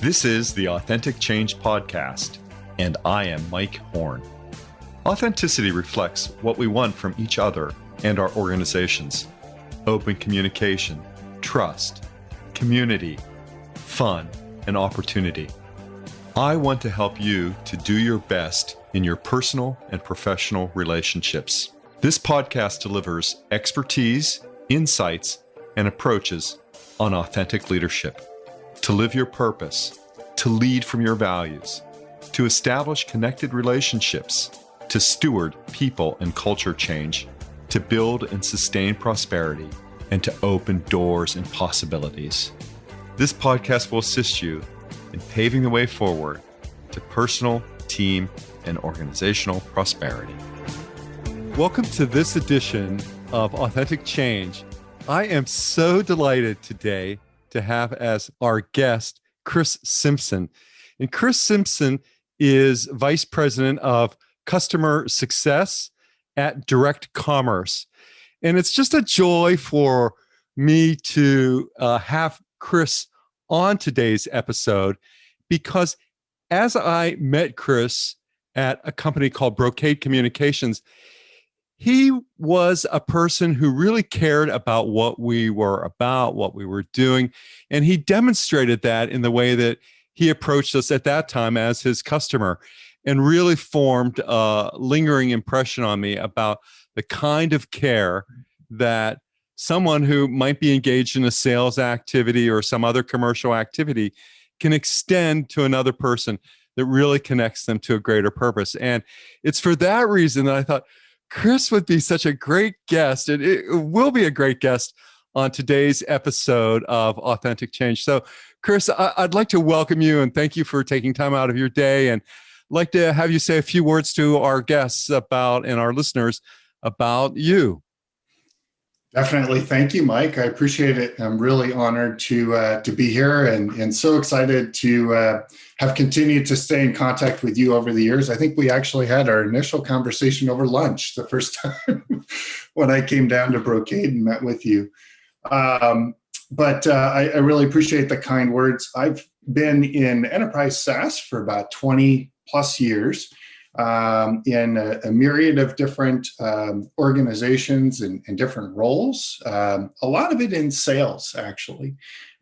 This is the Authentic Change Podcast, and I am Mike Horne. Authenticity reflects what we want from each other and our organizations: open communication, trust, community, fun, and opportunity. I want to help you to do your best in your personal and professional relationships. This podcast delivers expertise, insights, and approaches on authentic leadership, to live your purpose, to lead from your values, to establish connected relationships, to steward people and culture change, to build and sustain prosperity, and to open doors and possibilities. This podcast will assist you in paving the way forward to personal, team, and organizational prosperity. Welcome to this edition of Authentic Change. I am so delighted today to have as our guest Chris Simpson. And Chris Simpson is Vice President of Customer Success at Direct Commerce. And it's just a joy for me to have Chris on today's episode, because as I met Chris at a company called Brocade Communications, he was a person who really cared about what we were about, what we were doing. And he demonstrated that in the way that he approached us at that time as his customer, and really formed a lingering impression on me about the kind of care that someone who might be engaged in a sales activity or some other commercial activity can extend to another person that really connects them to a greater purpose. And it's for that reason that I thought Chris would be such a great guest, and it will be a great guest on today's episode of Authentic Change. So, Chris, I'd like to welcome you and thank you for taking time out of your day, and I'd like to have you say a few words to our guests about and our listeners about you. Definitely. Thank you, Mike. I appreciate it. I'm really honored to be here and so excited to have continued to stay in contact with you over the years. I think we actually had our initial conversation over lunch the first time when I came down to Brocade and met with you. But I really appreciate the kind words. I've been in enterprise SaaS for about 20 plus years. In a myriad of different organizations and different roles, a lot of it in sales, actually.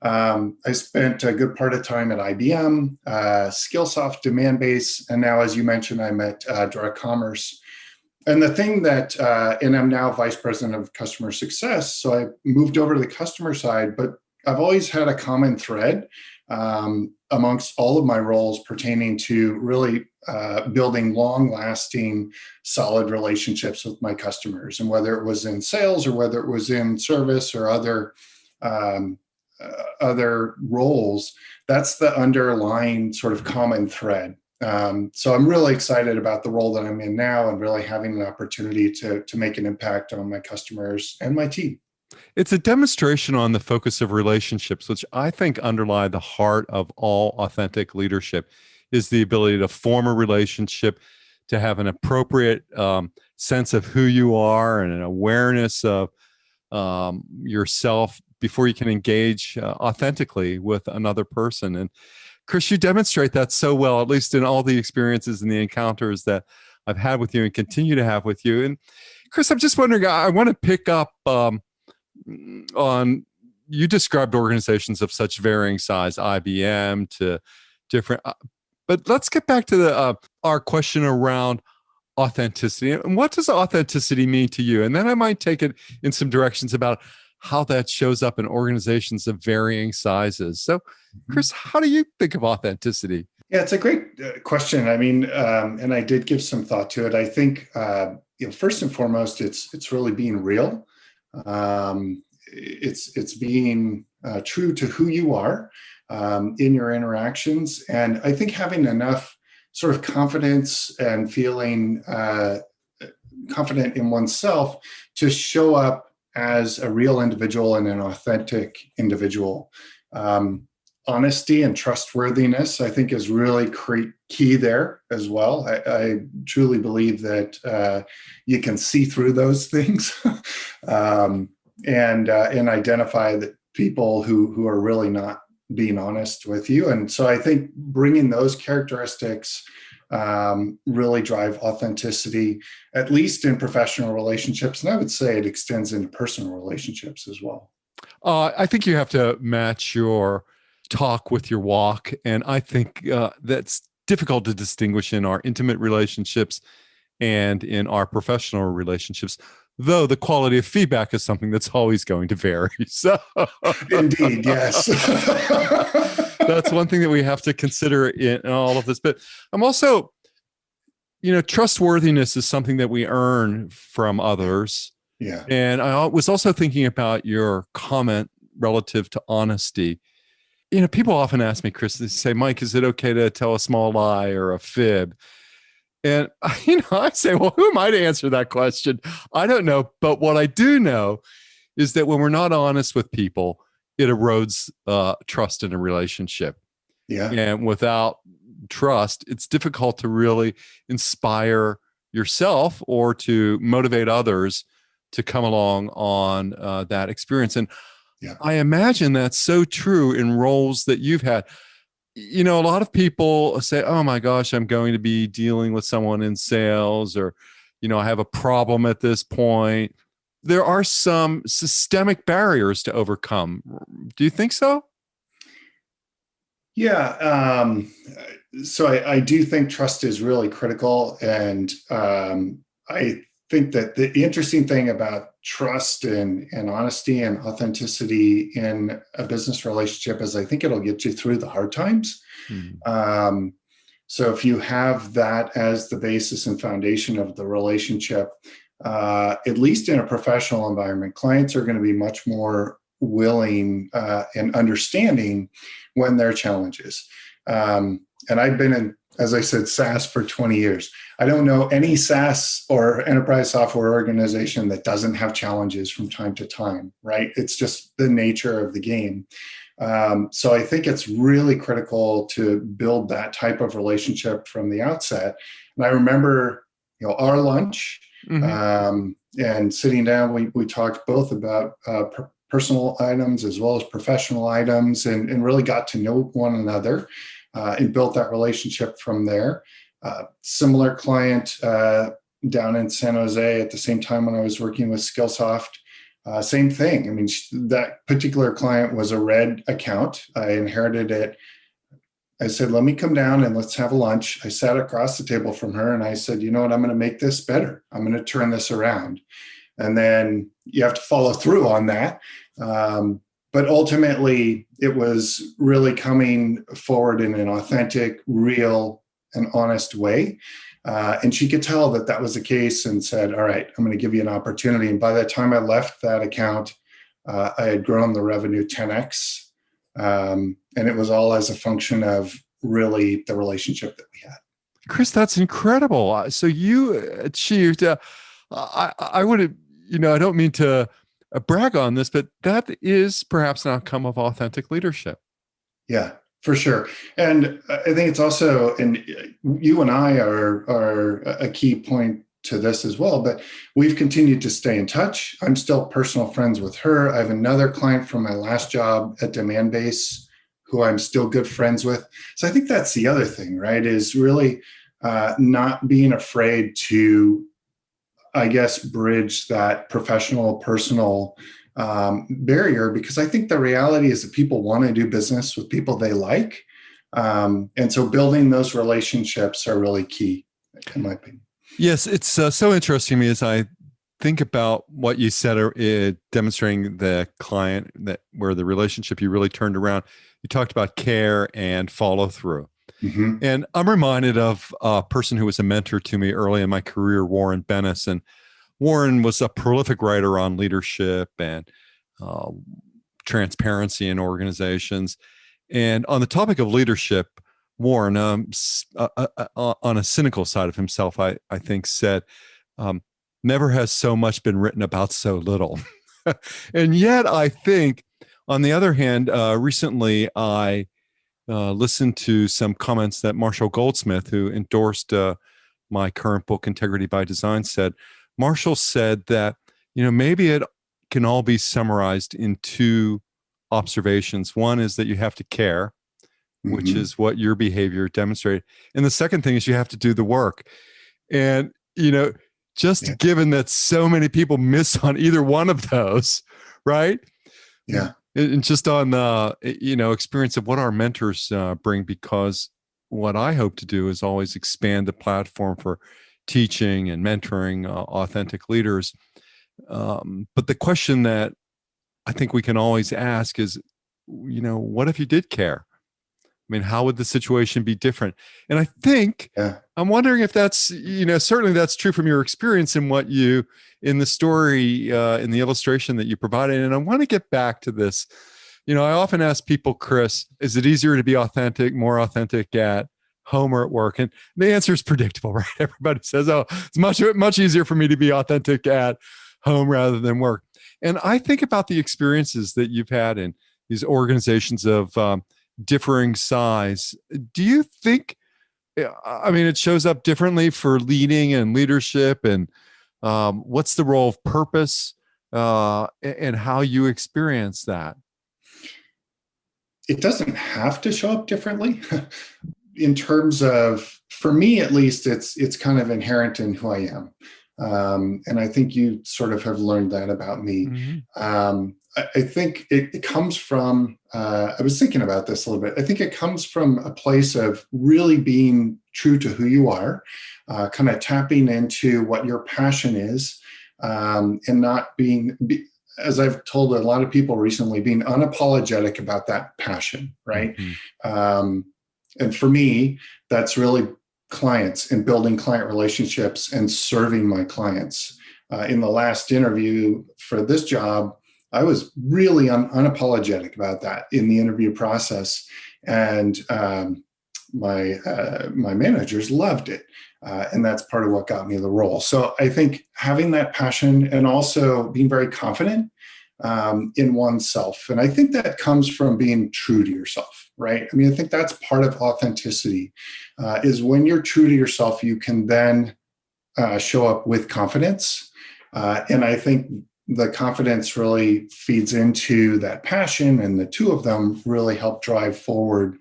I spent a good part of time at IBM, Skillsoft, Demandbase, and now, as you mentioned, I'm at Direct Commerce. And the thing that, and I'm now Vice President of Customer Success, so I moved over to the customer side, but I've always had a common thread amongst all of my roles pertaining to really building long-lasting, solid relationships with my customers. And whether it was in sales or whether it was in service or other roles, that's the underlying sort of common thread. So I'm really excited about the role that I'm in now and really having an opportunity to make an impact on my customers and my team. It's a demonstration on the focus of relationships, which I think underlie the heart of all authentic leadership, is the ability to form a relationship, to have an appropriate sense of who you are and an awareness of yourself before you can engage authentically with another person. And Chris, you demonstrate that so well, at least in all the experiences and the encounters that I've had with you and continue to have with you. And Chris, I'm just wondering, I want to pick up on, you described organizations of such varying size, IBM to different, but let's get back to our question around authenticity. And what does authenticity mean to you? And then I might take it in some directions about how that shows up in organizations of varying sizes. So, Chris, how do you think of authenticity? Yeah, it's a great question. I mean, and I did give some thought to it. I think, first and foremost, it's really being real. It's being true to who you are in your interactions. And I think having enough sort of confidence and feeling confident in oneself to show up as a real individual and an authentic individual. Honesty and trustworthiness, I think, is really key there as well. I truly believe that you can see through those things and identify that people who are really not being honest with you. And so I think bringing those characteristics really drive authenticity, at least in professional relationships. And I would say it extends into personal relationships as well. I think you have to match your talk with your walk. And I think that's difficult to distinguish in our intimate relationships and in our professional relationships, though the quality of feedback is something that's always going to vary. So, indeed, yes. That's one thing that we have to consider in all of this. But I'm also, trustworthiness is something that we earn from others. Yeah. And I was also thinking about your comment relative to honesty. People often ask me, Chris, they say, Mike, is it okay to tell a small lie or a fib? And, I say, well, who am I to answer that question? I don't know. But what I do know is that when we're not honest with people, it erodes trust in a relationship. Yeah. And without trust, it's difficult to really inspire yourself or to motivate others to come along on that experience. And yeah. I imagine that's so true in roles that you've had. A lot of people say, oh my gosh, I'm going to be dealing with someone in sales, or, I have a problem at this point. There are some systemic barriers to overcome. Do you think so? Yeah. So I do think trust is really critical. And I think that the interesting thing about trust and honesty and authenticity in a business relationship is I think it'll get you through the hard times. So if you have that as the basis and foundation of the relationship, at least in a professional environment, clients are going to be much more willing and understanding when there are challenges. And I've been in, as I said, SaaS for 20 years. I don't know any SaaS or enterprise software organization that doesn't have challenges from time to time, right? It's just the nature of the game. So I think it's really critical to build that type of relationship from the outset. And I remember, our lunch and sitting down, we talked both about personal items as well as professional items, and really got to know one another and built that relationship from there. Similar client down in San Jose at the same time when I was working with Skillsoft. Same thing. I mean, that particular client was a red account. I inherited it. I said, let me come down and let's have a lunch. I sat across the table from her and I said, you know what, I'm going to make this better. I'm going to turn this around. And then you have to follow through on that. But ultimately, it was really coming forward in an authentic, real, and honest way. And she could tell that that was the case and said, all right, I'm going to give you an opportunity. And by the time I left that account, I had grown the revenue 10x. And it was all as a function of really the relationship that we had. Chris, that's incredible. So you achieved, I would have, I don't mean to brag on this, but that is perhaps an outcome of authentic leadership. Yeah, for sure. And I think it's also, and you and I are a key point to this as well, but we've continued to stay in touch. I'm still personal friends with her. I have another client from my last job at Demandbase who I'm still good friends with. So I think that's the other thing, right? Is really not being afraid to, I guess, bridge that professional, personal barrier, because I think the reality is that people want to do business with people they like. And so building those relationships are really key, in my opinion. Yes, it's so interesting to me as I think about what you said, demonstrating the client that where the relationship you really turned around. You talked about care and follow through. Mm-hmm. And I'm reminded of a person who was a mentor to me early in my career, Warren Bennis. And Warren was a prolific writer on leadership and transparency in organizations. And on the topic of leadership, Warren, on a cynical side of himself, I think said, never has so much been written about so little. And yet I think, on the other hand, recently I listened to some comments that Marshall Goldsmith, who endorsed my current book, Integrity by Design, said. Marshall said that, maybe it can all be summarized in two observations. One is that you have to care, which Mhm. is what your behavior demonstrated. And the second thing is you have to do the work. And, just Yeah. given that so many people miss on either one of those, right? Yeah. And just on the, experience of what our mentors bring, because what I hope to do is always expand the platform for teaching and mentoring authentic leaders. But the question that I think we can always ask is, what if you did care? I mean, how would the situation be different? And I think Yeah. I'm wondering if that's, certainly that's true from your experience in what you, in the story, in the illustration that you provided. And I want to get back to this. I often ask people, Chris, is it easier to be authentic, more authentic at home or at work? And the answer is predictable, right? Everybody says, oh, it's much easier for me to be authentic at home rather than work. And I think about the experiences that you've had in these organizations of differing size. Do you think, it shows up differently for leading and leadership, and what's the role of purpose and how you experience that? It doesn't have to show up differently. In terms of, for me at least, it's kind of inherent in who I am. And I think you sort of have learned that about me. Mm-hmm. I think it comes from, I was thinking about this a little bit. I think it comes from a place of really being true to who you are, kind of tapping into what your passion is, and not being, as I've told a lot of people recently, being unapologetic about that passion, right? Mm-hmm. And for me, that's really clients and building client relationships and serving my clients. In the last interview for this job, I was really unapologetic about that in the interview process. And my managers loved it. And that's part of what got me the role. So I think having that passion and also being very confident in oneself. And I think that comes from being true to yourself, right? I mean, I think that's part of authenticity, is when you're true to yourself, you can then show up with confidence. And I think the confidence really feeds into that passion, and the two of them really help drive forward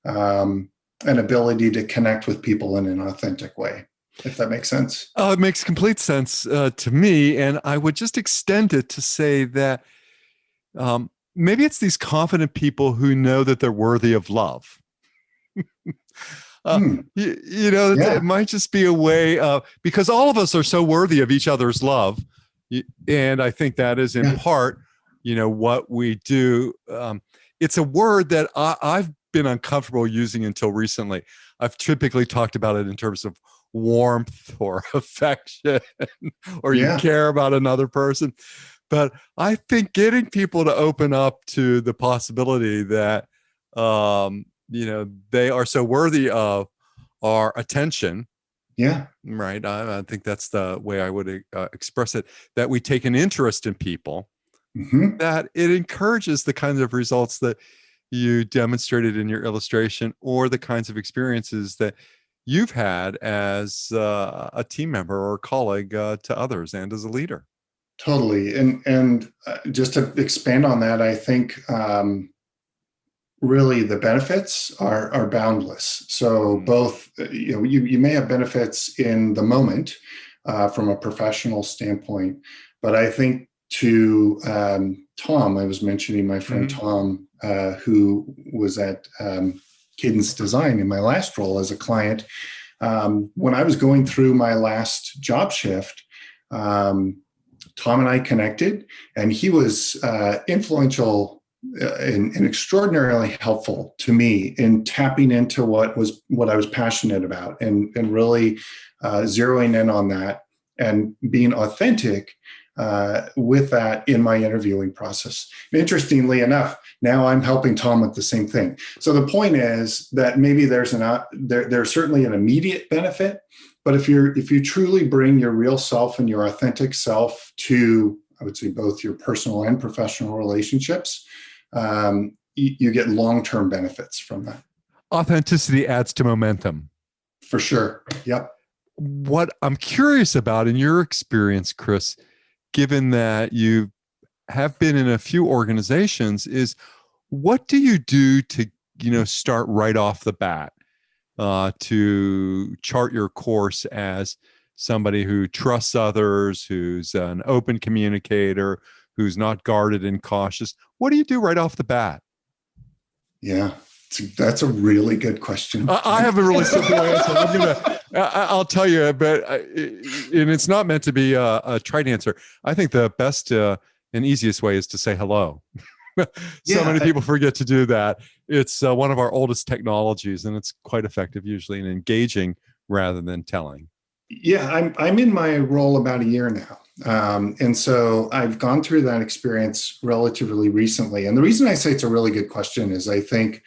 an ability to connect with people in an authentic way, if that makes sense. Oh, it makes complete sense to me. And I would just extend it to say that maybe it's these confident people who know that they're worthy of love. Yeah. It might just be a way of, because all of us are so worthy of each other's love. And I think that is in part, what we do. It's a word that I've been uncomfortable using until recently. I've typically talked about it in terms of warmth or affection, or you care about another person. But I think getting people to open up to the possibility that, they are so worthy of our attention. Yeah. Right. I think that's the way I would express it, that we take an interest in people, that it encourages the kinds of results that you demonstrated in your illustration, or the kinds of experiences that you've had as a team member or colleague to others and as a leader. Totally. And just to expand on that, I think really the benefits are boundless. So both, you may have benefits in the moment from a professional standpoint, but I think to Tom, I was mentioning my friend Tom, who was at Cadence Design in my last role as a client. When I was going through my last job shift, Tom and I connected, and he was influential and extraordinarily helpful to me in tapping into what I was passionate about, and really zeroing in on that and being authentic with that in my interviewing process. Interestingly enough, now I'm helping Tom with the same thing. So the point is that maybe there's certainly an immediate benefit, but if you truly bring your real self and your authentic self to, I would say, both your personal and professional relationships, you get long-term benefits from that. Authenticity adds to momentum. For sure. Yep. What I'm curious about in your experience, Chris, given that you have been in a few organizations, is What do you do to, start right off the bat to chart your course as somebody who trusts others, who's an open communicator, who's not guarded and cautious? What do you do right off the bat? Yeah, that's a really good question. I have a really simple answer. I'll tell you, but and it's not meant to be a trite answer. I think the best and easiest way is to say hello. Many people forget to do that. It's one of our oldest technologies, and it's quite effective usually in engaging rather than telling. Yeah, I'm in my role about a year now. And so I've gone through that experience relatively recently. And the reason I say it's a really good question is I think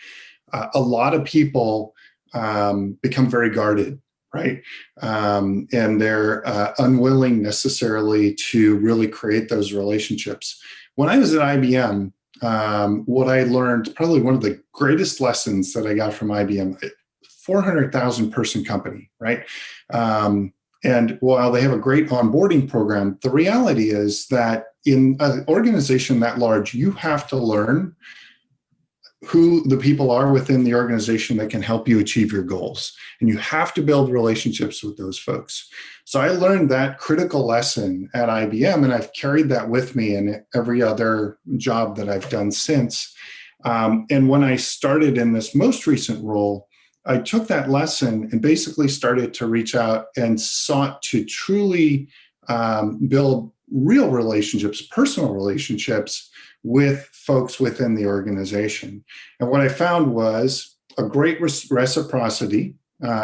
a lot of people become very guarded, right? And they're unwilling necessarily to really create those relationships. When I was at IBM, what I learned, probably one of the greatest lessons that I got from IBM, 400,000 person company, right? And while they have a great onboarding program, the reality is that in an organization that large, you have to learn who the people are within the organization that can help you achieve your goals. And you have to build relationships with those folks. So I learned that critical lesson at IBM, and I've carried that with me in every other job that I've done since. And when I started in this most recent role, I took that lesson and basically started to reach out and sought to truly build real relationships, personal relationships with folks within the organization. And what I found was a great reciprocity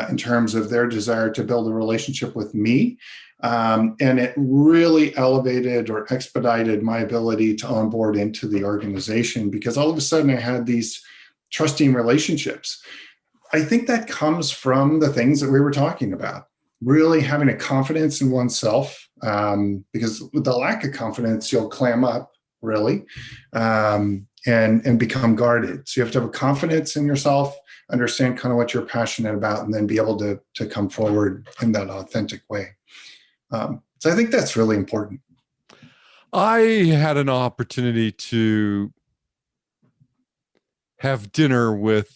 in terms of their desire to build a relationship with me. And it really elevated or expedited my ability to onboard into the organization because all of a sudden I had these trusting relationships. I think that comes from the things that we were talking about, really having a confidence in oneself, because with the lack of confidence, you'll clam up, really, and become guarded. So you have to have a confidence in yourself, understand kind of what you're passionate about, and then be able to come forward in that authentic way. So I think that's really important. I had an opportunity to have dinner with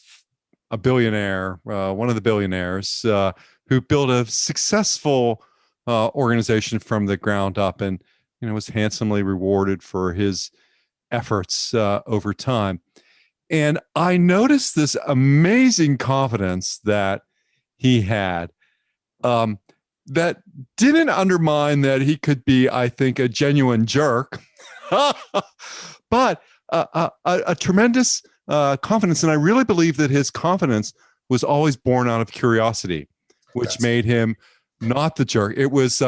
a billionaire, one of the billionaires who built a successful organization from the ground up and was handsomely rewarded for his efforts over time. And I noticed this amazing confidence that he had that didn't undermine that he could be, I think, a genuine jerk, but a tremendous confidence. And I really believe that his confidence was always born out of curiosity, which made him not the jerk. It was,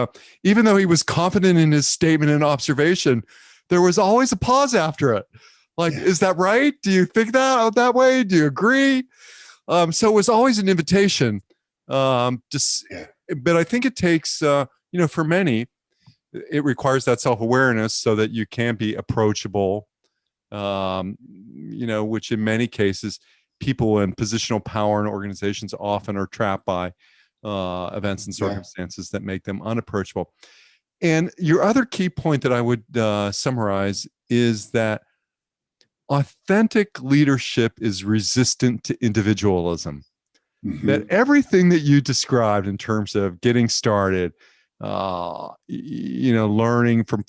even though he was confident in his statement and observation, there was always a pause after it. Like, is that right? Do you think that way? Do you agree? So it was always an invitation. But I think it takes, for many, it requires that self-awareness so that you can be approachable, which in many cases, people in positional power in organizations often are trapped by events and circumstances that make them unapproachable. And your other key point that I would summarize is that authentic leadership is resistant to individualism. Mm-hmm. That everything that you described in terms of getting started, learning from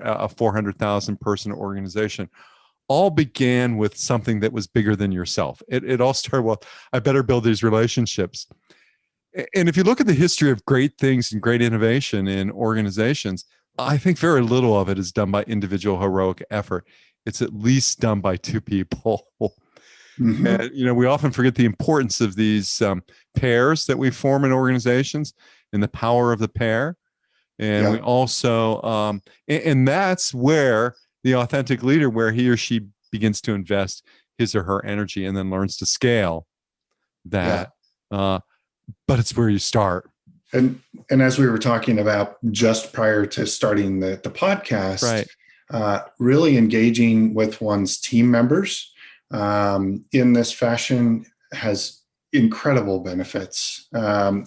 a 400,000 person organization, all began with something that was bigger than yourself. It all started with, I better build these relationships. And if you look at the history of great things and great innovation in organizations, I think very little of it is done by individual heroic effort. It's at least done by two people. Mm-hmm. And, we often forget the importance of these pairs that we form in organizations and the power of the pair. And we also, and that's where the authentic leader, where he or she begins to invest his or her energy and then learns to scale that. But it's where you start. And as we were talking about just prior to starting the podcast, really engaging with one's team members in this fashion has incredible benefits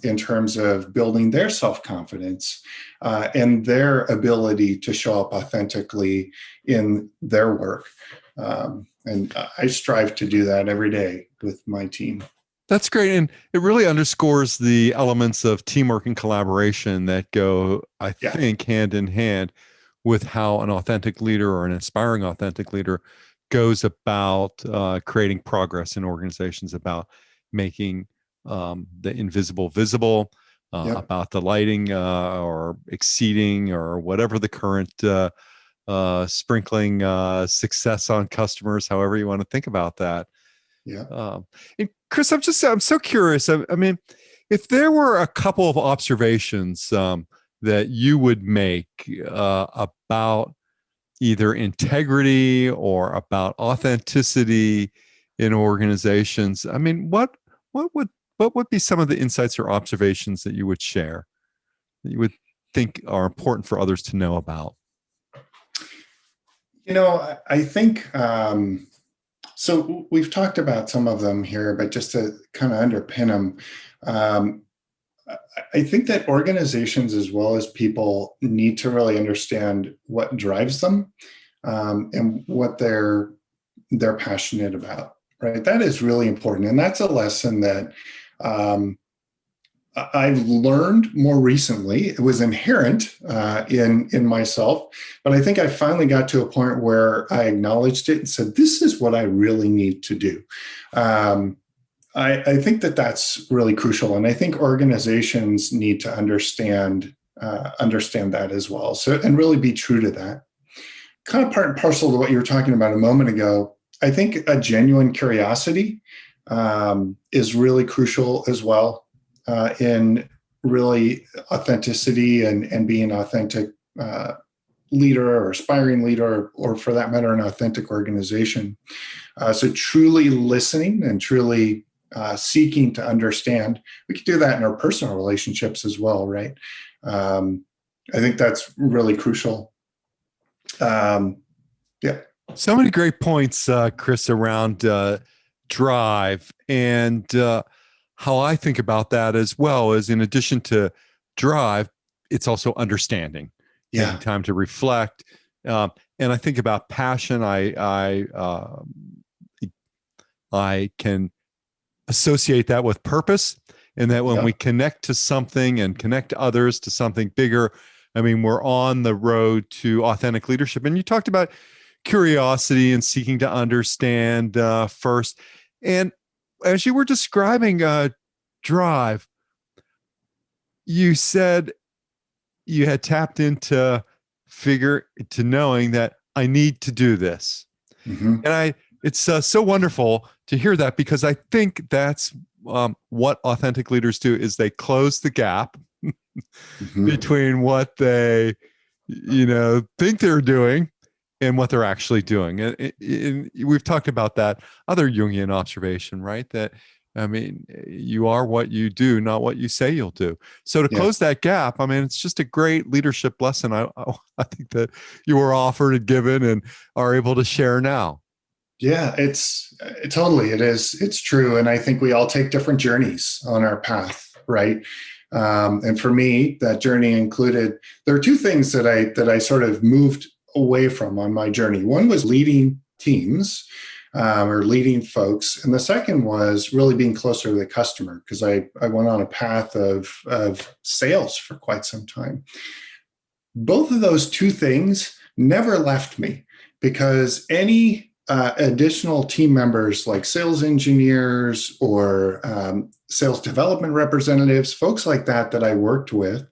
in terms of building their self-confidence and their ability to show up authentically in their work. And I strive to do that every day with my team. That's great. And it really underscores the elements of teamwork and collaboration that go, I think, hand in hand with how an authentic leader or an inspiring authentic leader goes about creating progress in organizations, about making the invisible visible, about delighting or exceeding or whatever the current sprinkling success on customers, however you want to think about that. And Chris, I'm so curious. I mean, if there were a couple of observations that you would make about either integrity or about authenticity in organizations, I mean, what would be some of the insights or observations that you would share that you would think are important for others to know about? I think, so we've talked about some of them here, but just to kind of underpin them, I think that organizations as well as people need to really understand what drives them and what they're passionate about, right? That is really important. And that's a lesson that I've learned more recently. It was inherent in myself, but I think I finally got to a point where I acknowledged it and said, this is what I really need to do. I think that that's really crucial. And I think organizations need to understand that as well. So, and really be true to that. Kind of part and parcel to what you were talking about a moment ago, I think a genuine curiosity is really crucial as well in really authenticity and being an authentic leader or aspiring leader, or for that matter, an authentic organization. So truly listening and truly seeking to understand. We could do that in our personal relationships as well, right? I think that's really crucial. So many great points, Chris, around drive, and how I think about that as well is, in addition to drive, it's also understanding, taking time to reflect. And I think about passion. I can associate that with purpose, and that when we connect to something and connect others to something bigger, I mean, we're on the road to authentic leadership. And you talked about curiosity and seeking to understand first. And as you were describing drive, you said you had tapped into knowing that I need to do this. Mm-hmm. And it's so wonderful to hear that, because I think that's what authentic leaders do, is they close the gap between what they, think they're doing and what they're actually doing. And we've talked about that other Jungian observation, right? That, I mean, you are what you do, not what you say you'll do. So to close that gap, I mean, it's just a great leadership lesson. I think that you were offered and given and are able to share now. Yeah, it is. It's true. And I think we all take different journeys on our path, right? And for me, that journey included, there are two things that I sort of moved away from on my journey. One was leading teams or leading folks. And the second was really being closer to the customer, because I went on a path of sales for quite some time. Both of those two things never left me, because any additional team members like sales engineers or sales development representatives, folks like that I worked with,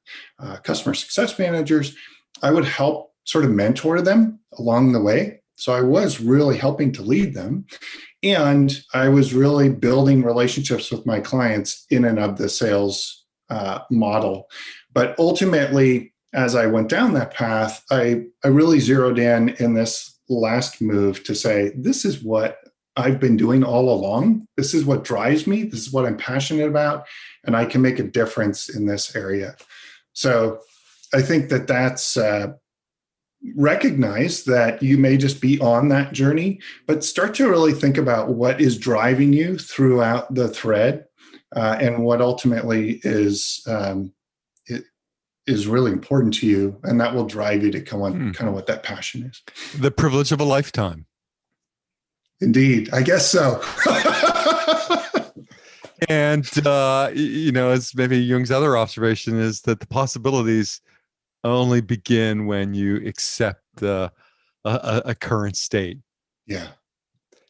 customer success managers, I would help sort of mentor them along the way. So I was really helping to lead them. And I was really building relationships with my clients in and of the sales model. But ultimately, as I went down that path, I really zeroed in this last move to say, this is what I've been doing all along. This is what drives me. This is what I'm passionate about. And I can make a difference in this area. So I think that's recognize that you may just be on that journey, but start to really think about what is driving you throughout the thread and what ultimately is really important to you, and that will drive you to come on kind of what that passion is. The privilege of a lifetime. Indeed. I guess so. And, as maybe Jung's other observation is that the possibilities only begin when you accept a current state. Yeah.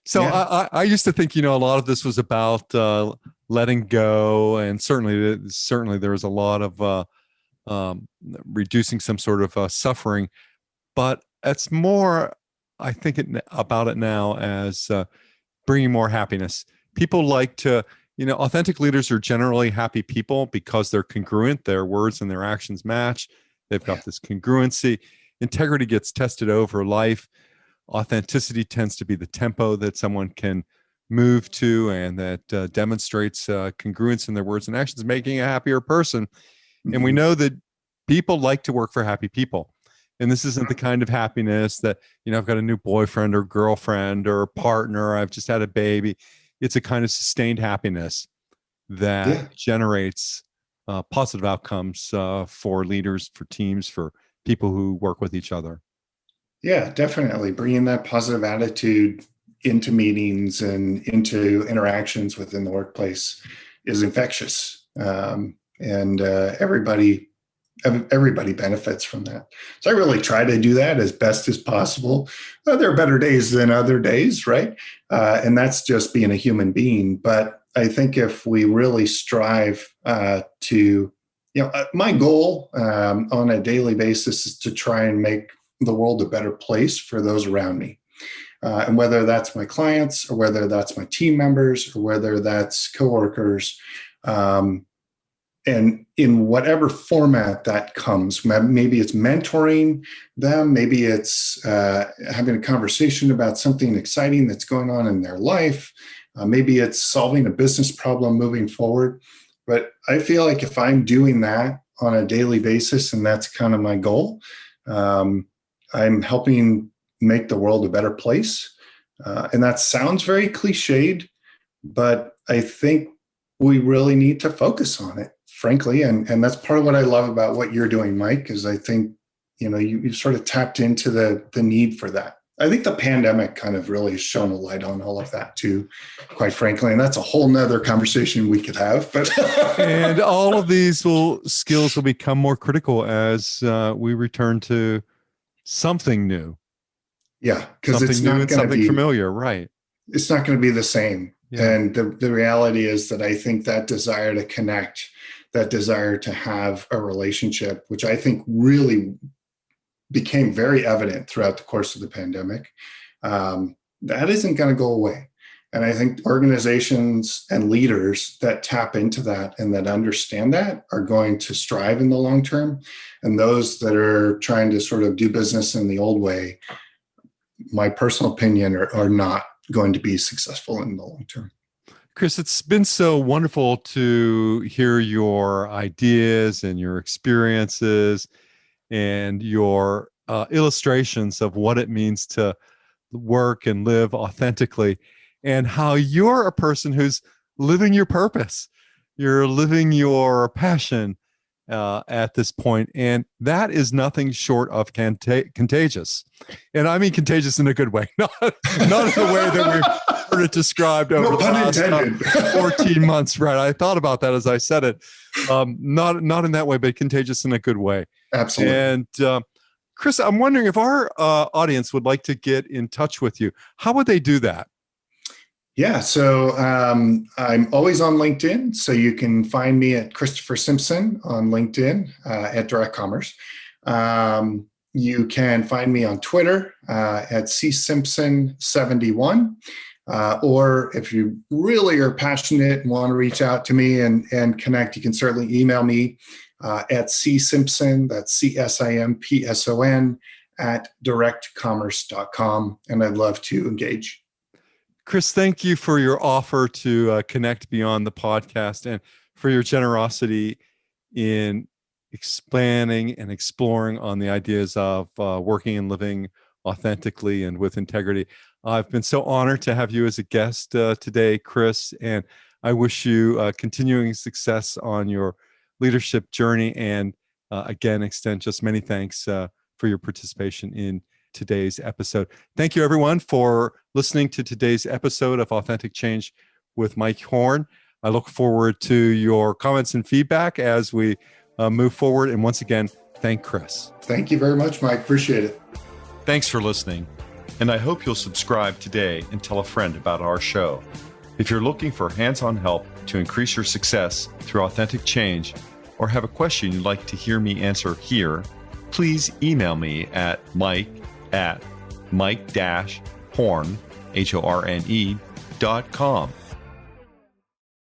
So Yeah. I used to think, a lot of this was about letting go, and certainly there was a lot of reducing some sort of suffering. But it's more, I think about it now as bringing more happiness. People like to, authentic leaders are generally happy people because they're congruent. Their words and their actions match. They've got this congruency. Integrity gets tested over life. Authenticity tends to be the tempo that someone can move to, and that demonstrates congruence in their words and actions, making a happier person. Mm-hmm. And we know that people like to work for happy people. And this isn't the kind of happiness that, I've got a new boyfriend or girlfriend or partner, I've just had a baby. It's a kind of sustained happiness that generates positive outcomes for leaders, for teams, for people who work with each other. Yeah, definitely. Bringing that positive attitude into meetings and into interactions within the workplace is infectious. And everybody benefits from that. So I really try to do that as best as possible. There are better days than other days, right? And that's just being a human being. But I think if we really strive to, my goal on a daily basis is to try and make the world a better place for those around me. And whether that's my clients or whether that's my team members or whether that's coworkers, and in whatever format that comes, maybe it's mentoring them, maybe it's having a conversation about something exciting that's going on in their life, maybe it's solving a business problem moving forward. But I feel like if I'm doing that on a daily basis, and that's kind of my goal, I'm helping make the world a better place. And that sounds very cliched, but I think we really need to focus on it, frankly. And that's part of what I love about what you're doing, Mike, is I think, you sort of tapped into the need for that. I think the pandemic kind of really shone a light on all of that too, quite frankly. And that's a whole nother conversation we could have. But and all of these skills will become more critical as we return to something new. Yeah, because it's not going to be something familiar, right? It's not going to be the same. Yeah. And the reality is that I think that desire to connect, that desire to have a relationship, which I think really became very evident throughout the course of the pandemic, that isn't going to go away. And I think organizations and leaders that tap into that and that understand that are going to strive in the long term. And those that are trying to sort of do business in the old way, my personal opinion, are not going to be successful in the long term. Chris, it's been so wonderful to hear your ideas and your experiences and your illustrations of what it means to work and live authentically, and how you're a person who's living your purpose. You're living your passion at this point, and that is nothing short of contagious. And I mean contagious in a good way, not in the way that we've heard it described over the last 14 months. Right? I thought about that as I said it. Not in that way, but contagious in a good way. Absolutely. And Chris, I'm wondering if our audience would like to get in touch with you. How would they do that? Yeah, so I'm always on LinkedIn, so you can find me at Christopher Simpson on LinkedIn at Direct Commerce. You can find me on Twitter at csimpson71. Or if you really are passionate and want to reach out to me and connect, you can certainly email me at csimpson, that's CSIMPSON, at directcommerce.com, and I'd love to engage. Chris, thank you for your offer to connect beyond the podcast and for your generosity in expanding and exploring on the ideas of working and living authentically and with integrity. I've been so honored to have you as a guest today, Chris, and I wish you continuing success on your leadership journey, and again, extend just many thanks for your participation in today's episode. Thank you, everyone, for listening to today's episode of Authentic Change with Mike Horne. I look forward to your comments and feedback as we move forward. And once again, thank Chris. Thank you very much, Mike. Appreciate it. Thanks for listening, and I hope you'll subscribe today and tell a friend about our show. If you're looking for hands-on help to increase your success through authentic change, or have a question you'd like to hear me answer here, please email me at mike@mike-horne.com.